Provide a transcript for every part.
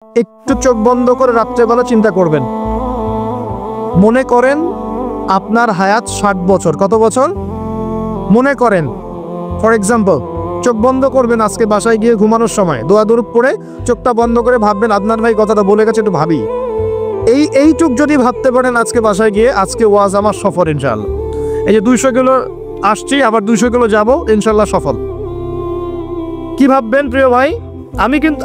একটু চোখ বন্ধ করে রাত্রেবেলা চিন্তা করবেন। মনে করেন আপনার হায়াত 60 বছর। কত বছর? মনে করেন, ফর এক্সাম্পল, চোখ বন্ধ করবেন আজকে বাসায় গিয়ে ঘুমানোর সময়, দোয়া দরুদ পড়ে চোখটা বন্ধ করে ভাববেন আদনান ভাই কথাটা বলে গেছে, একটু ভাবি। এইটুক যদি ভাবতে পারেন আজকে বাসায় গিয়ে, আজকে ওয়াজ আমার সফল ইনশাআল্লাহ। এই যে 200 কিলো আসছি, আবার 200 কিলো যাবো, ইনশাল্লাহ সফল। কি ভাববেন প্রিয় ভাই?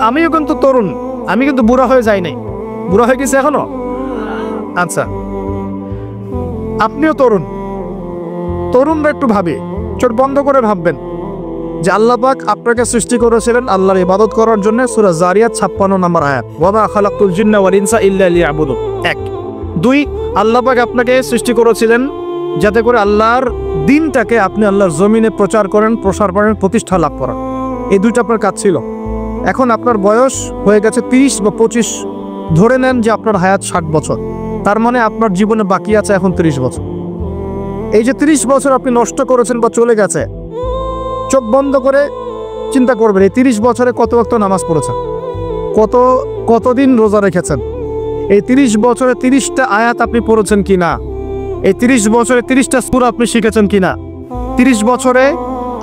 আমিও কিন্তু তরুণ, আমি কিন্তু বুড়া হয়ে যাই নাই। বুড়া হয়ে গেছে এখনো? আচ্ছা, আপনিও তরুণরা একটু ভাবি, চোখ বন্ধ করে ভাববেন যে আল্লাহ পাক আপনাকে সৃষ্টি করেছিলেন আল্লাহর ইবাদত করার জন্য। সূরা জারিয়াত 56 নম্বর আয়াত, ওয়া মা খালাকতুল জিন্না ওয়াল ইনসা ইল্লা লিয়াবুদুন। 1 2 আল্লাহ পাক আপনাকে সৃষ্টি করেছিলেন যাতে করে আল্লাহর দিনটাকে আপনি আল্লাহর জমিনে প্রচার করেন, প্রসার করেন, প্রতিষ্ঠা লাভ করেন। এই দুইটা আপনার কাজ ছিল। এখন আপনার বয়স হয়ে গেছে 30 বা 25, ধরে নেন যে আপনার হায়াত 60 বছর। তার মানে আপনার জীবনে বাকি আছে এখন 30 বছর। এই যে 30 বছর আপনি নষ্ট করেছেন বা চলে গেছে, চোখ বন্ধ করে চিন্তা করবেন এই 30 বছরে কত ওয়াক্ত নামাজ পড়েছেন, কতদিন রোজা রেখেছেন, এই 30 বছরে 30টা আয়াত আপনি পড়েছেন কিনা, এই 30 বছরে 30টা সূরা আপনি শিখেছেন কিনা, 30 বছরে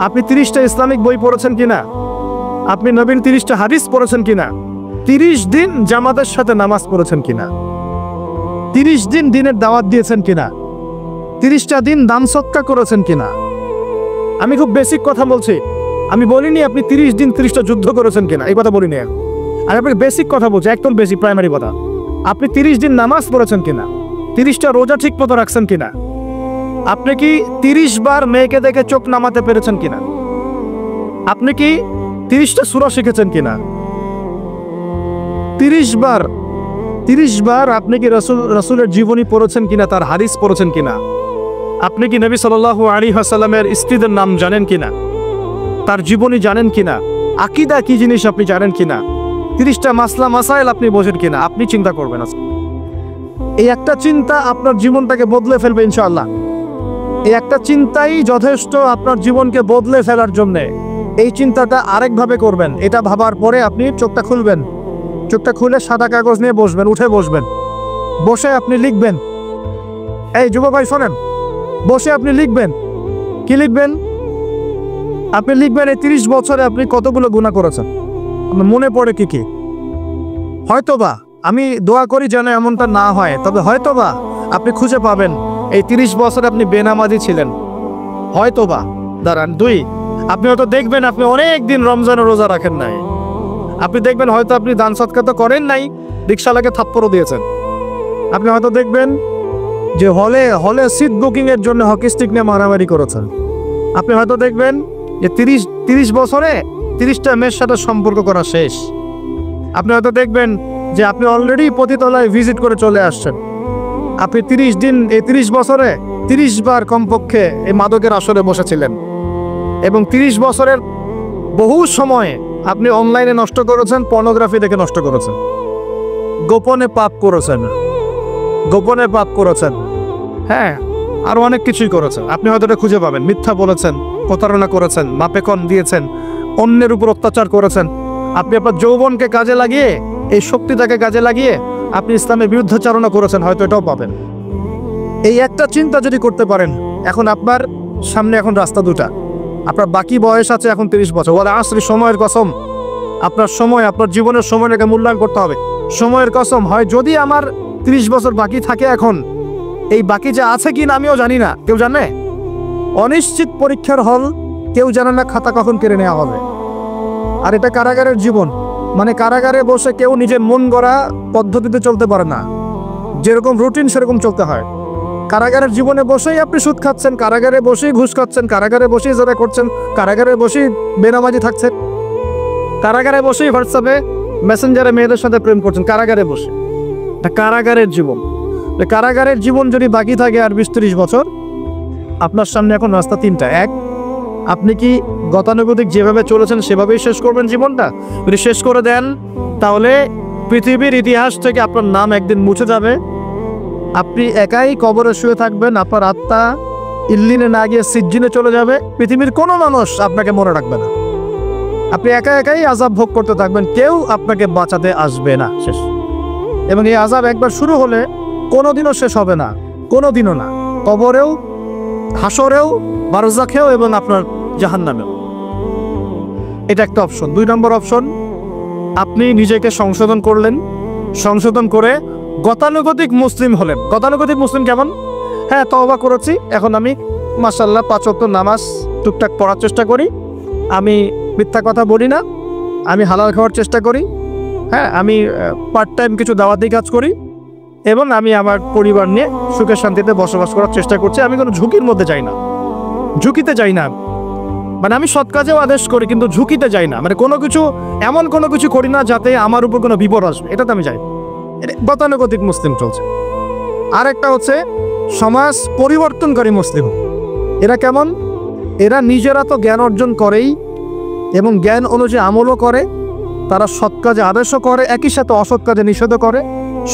আপনি 30টা ইসলামিক বই পড়েছেন কিনা, আপনি নবীর 30টা হাদিস পড়েছেন কিনা, 30 দিন জামাতের সাথে নামাজ পড়েছেন কিনা, 30 দিন দিনের দাওয়াত দিয়েছেন কিনা, 30টা দিন দান সদকা করেছেন কিনা। আমি খুব বেসিক কথা বলছি, আমি বলিনি আপনি 30 দিন 30টা যুদ্ধ করেছেন কিনা, এই কথা বলিনি। আমি আপনাকে বেসিক কথা বলছি, একদম বেসিক প্রাইমারি কথা। আপনি 30 দিন নামাজ পড়েছেন কিনা, 30টা রোজা ঠিক মতো রাখছেন কিনা, আপনি কি 30 বার মেয়েকে দেখে চোখ নামাতে পেরেছেন কিনা, আপনি কি 30টা সূরা শিখেছেন কিনা, 30 বার আপনি কি রাসূলের জীবনী পড়েছেন কিনা, তার হাদিস পড়েছেন কিনা, আপনি কি নবী সাল্লাল্লাহু আলাইহি ওয়াসাল্লামের স্ত্রীদের নাম জানেন কিনা, তার জীবনী জানেন কিনা, আকীদা কি জিনিস আপনি জানেন কিনা, 30টা মাসলা মাসাইল আপনি বোঝেন কিনা। আপনি চিন্তা করবেন, এই একটা চিন্তা আপনার জীবনটাকে বদলে ফেলবে ইনশাআল্লাহ। এই একটা চিন্তাই যথেষ্ট আপনার জীবনকে বদলে ফেলার জন্য। এই চিন্তাটা আরেকভাবে করবেন। এটা ভাবার পরে আপনি চোখটা খুলবেন, চোখটা খুলে সাদা কাগজ নিয়ে বসবেন, উঠে বসবেন, বসে আপনি লিখবেন। এই যুবক ভাই শোনেন, বসে আপনি লিখবেন। কি লিখবেন? আপনি লিখবেন এই 30 বছরে আপনি কতগুলো গুনাহ করেছেন, আপনার মনে পড়ে কি কি। হয়তোবা, আমি দোয়া করি যেন এমনটা না হয়, তবে হয়তোবা আপনি খুঁজে পাবেন এই 30 বছরে আপনি বেনামাজি ছিলেন, হয়তোবা। দাঁড়ান, 2 আপনি হয়তো দেখবেন আপনি অনেক দিন রমজানের রোজা রাখেন নাই। আপনি দেখবেন হয়তো আপনি দান সদকা তো করেন নাই, রিকশাওয়ালাকে থাপ্পড়ও দিয়েছেন। আপনি হয়তো দেখবেন যে হলে সিট বুকিং এর জন্য হকি স্টিক নিয়ে মারামারি করেছেন। আপনি হয়তো দেখবেন যে 30 বছরে 30টা মেয়ের সাথে সম্পর্ক করা শেষ। আপনি হয়তো দেখবেন যে আপনি অলরেডি পতিতলায় ভিজিট করে চলে আসছেন। আপনি 30 দিন, এই 30 বছরে 30 বার কমপক্ষে এই মাদকের আসরে বসেছিলেন, এবং 30 বছরের বহু সময় আপনি অনলাইনে নষ্ট করেছেন, পর্নোগ্রাফি দেখে নষ্ট করেছেন, গোপনে পাপ করেছেন, হ্যাঁ, আরো অনেক কিছুই করেছেন। আপনি হয়তো এটা খুঁজে পাবেন। মিথ্যা বলেছেন, প্রতারণা করেছেন, মাপে কম দিয়েছেন, অন্যের উপর অত্যাচার করেছেন। আপনি আপনার যৌবনকে কাজে লাগিয়ে, এই শক্তিটাকে কাজে লাগিয়ে আপনি ইসলামের বিরুদ্ধাচারণা করেছেন, হয়তো এটাও পাবেন। এই একটা চিন্তা যদি করতে পারেন, এখন আপনার সামনে এখন রাস্তা দুটা। আপনার বাকি বয়স আছে এখন 30 বছর। ওয়াল আসরি, সময়ের কসম, আপনার সময়, আপনার জীবনের সময়টাকে মূল্যায়ন করতে হবে। সময়ের কসম, হয় যদি আমার 30 বছর বাকি থাকে, এখন এই বাকি যা আছে কি না আমিও জানি না, কেউ জানে? অনিশ্চিত পরীক্ষার হল, কেউ জানে না খাতা কখন কেড়ে নেওয়া হবে। আর এটা কারাগারের জীবন, মানে কারাগারে বসে কেউ নিজের মন গড়া পদ্ধতিতে চলতে পারে না, যেরকম রুটিন সেরকম চলতে হয়। কারাগারের জীবনে বসেই আপনি সুদ খাচ্ছেন, কারাগারে বসেই ঘুষ খাচ্ছেন, কারাগারে বসেই জেরা করছেন, কারাগারে বসেই বেনামাজি থাকছেন, কারাগারে বসেই হোয়াটসঅ্যাপে মেসেঞ্জারে মেয়েদের সাথে প্রেম করছেন, কারাগারে বসে। এটা কারাগারের জীবন। কারাগারের জীবন যদি বাকি থাকে আর 20-30 বছর, আপনার সামনে এখন রাস্তা 3টা। 1, আপনি কি গতানুগতিক যেভাবে চলেছেন সেভাবেই শেষ করবেন জীবনটা? যদি শেষ করে দেন, তাহলে পৃথিবীর ইতিহাস থেকে আপনার নাম একদিন মুছে যাবে। আপনি একাই কবরে শুয়ে থাকবেন, আপনার আত্মা ইল্লিনে না গিয়ে সিজ্জিনে চলে যাবে। পৃথিবীর কোনো মানুষ আপনাকে মনে রাখবে না। আপনি একা একাই আযাব ভোগ করতে থাকবেন, কেউ আপনাকে বাঁচাতে আসবে না, শেষ। এবং এই আযাব একবার শুরু হলে কোনোদিনও শেষ হবে না, কোনোদিনও না, কবরেও, হাসরেও, বারজাখেও এবং আপনার জাহান্নামেও। এটা একটা অপশন। 2 নম্বর অপশন, আপনি নিজেকে সংশোধন করলেন, সংশোধন করে গতানুগতিক মুসলিম হলেন। গতানুগতিক মুসলিম কেমন? হ্যাঁ, তওবা করেছি, এখন আমি মাশাআল্লাহ 5 ওয়াক্ত নামাজ টুকটাক পড়ার চেষ্টা করি, আমি মিথ্যা কথা বলি না, আমি হালাল খাওয়ার চেষ্টা করি, হ্যাঁ, আমি পার্ট টাইম কিছু দাওয়াতি কাজ করি, এবং আমি আমার পরিবার নিয়ে সুখে শান্তিতে বসবাস করার চেষ্টা করছি। আমি কোনো ঝুঁকির মধ্যে যাই না, ঝুঁকিতে যাই না, মানে আমি সৎ কাজেও আদেশ করি কিন্তু ঝুঁকিতে যাই না, মানে কোনো কিছু এমন কোনো কিছু করি না যাতে আমার উপর কোনো বিপদ আসবে, এটাতে আমি যাই। এটা গতানুগতিক মুসলিম চলছে। আর একটা হচ্ছে সমাজ পরিবর্তনকারী মুসলিম। এরা কেমন? এরা নিজেরা তো জ্ঞান অর্জন করেই এবং জ্ঞান অনুযায়ী আমলও করে, তারা সৎ কাজে আদেশও করে, একই সাথে অসৎ কাজে নিষেধও করে,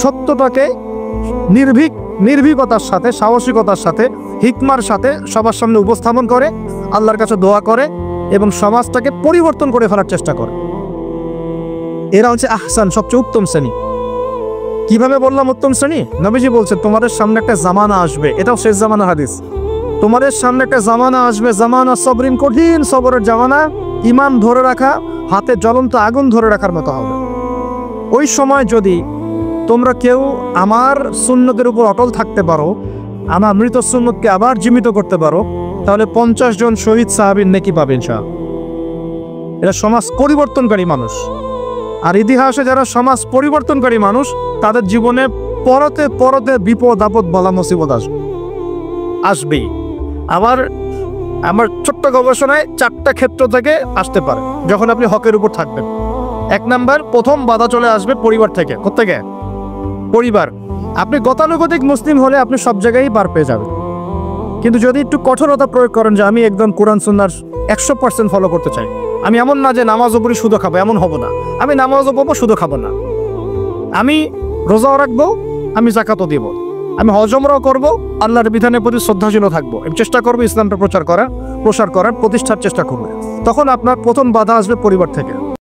সত্যটাকে নির্ভীকতার সাথে, সাহসিকতার সাথে, হিকমার সাথে সবার সামনে উপস্থাপন করে, আল্লাহর কাছে দোয়া করে এবং সমাজটাকে পরিবর্তন করে ফেলার চেষ্টা করে। এরা হচ্ছে আহসান, সবচেয়ে উত্তম শ্রেণী। কিভাবে বললাম উত্তম শ্রেণী? নবীজি বলছেন তোমাদের সামনে একটা জামানা আসবে, এটাও শেষ জামানা হাদিস। তোমাদের সামনে একটা জামানা আসবে, জামানা সবরিন, কঠিন সবরের জামানা, ঈমান ধরে রাখা হাতে জ্বলন্ত আগুন ধরে রাখার মতো হবে। ওই সময় যদি তোমরা কেউ আমার সুন্নতের উপর অটল থাকতে পারো, আমার মৃত সুন্নতকে আবার জীবিত করতে পারো, তাহলে 50 জন শহীদ সাহাবীর নেকি পাবে ইনশাআল্লাহ। এরা সমাজ পরিবর্তনকারী মানুষ। আর ইতিহাসে যারা সমাজ পরিবর্তনকারী মানুষ, তাদের জীবনে পরতে পরতে বিপদ আপদ বলা মুসিবত আসবেই। আবার আমার ছোট্ট গবেষণায় 4টা ক্ষেত্র থেকে আসতে পারে যখন আপনি হকের উপর থাকবেন। 1 নাম্বার, প্রথম বাধা চলে আসবে পরিবার থেকে। কোত্থেকে? পরিবার। আপনি গতানুগতিক মুসলিম হলে আপনি সব জায়গায় পার পেয়ে যাবেন, কিন্তু যদি একটু কঠোরতা প্রয়োগ করেন যে আমি একদম কোরআন সুন্নাহর 100% ফলো করতে চাই, আমি এমন না যে নামাজও পড়ি শুধু খাবো, এমন হব না। আমি নামাজও পড়বো, শুধু খাবো না, আমি রোজাও রাখবো, আমি যাকাতও দিব, আমি হজ উমরাও করবো, আল্লাহর বিধানের প্রতি শ্রদ্ধাশীলও থাকবো, আমি চেষ্টা করবো ইসলামটা প্রসার করার, প্রতিষ্ঠার চেষ্টা করবো। তখন আপনার প্রথম বাধা আসবে পরিবার থেকে।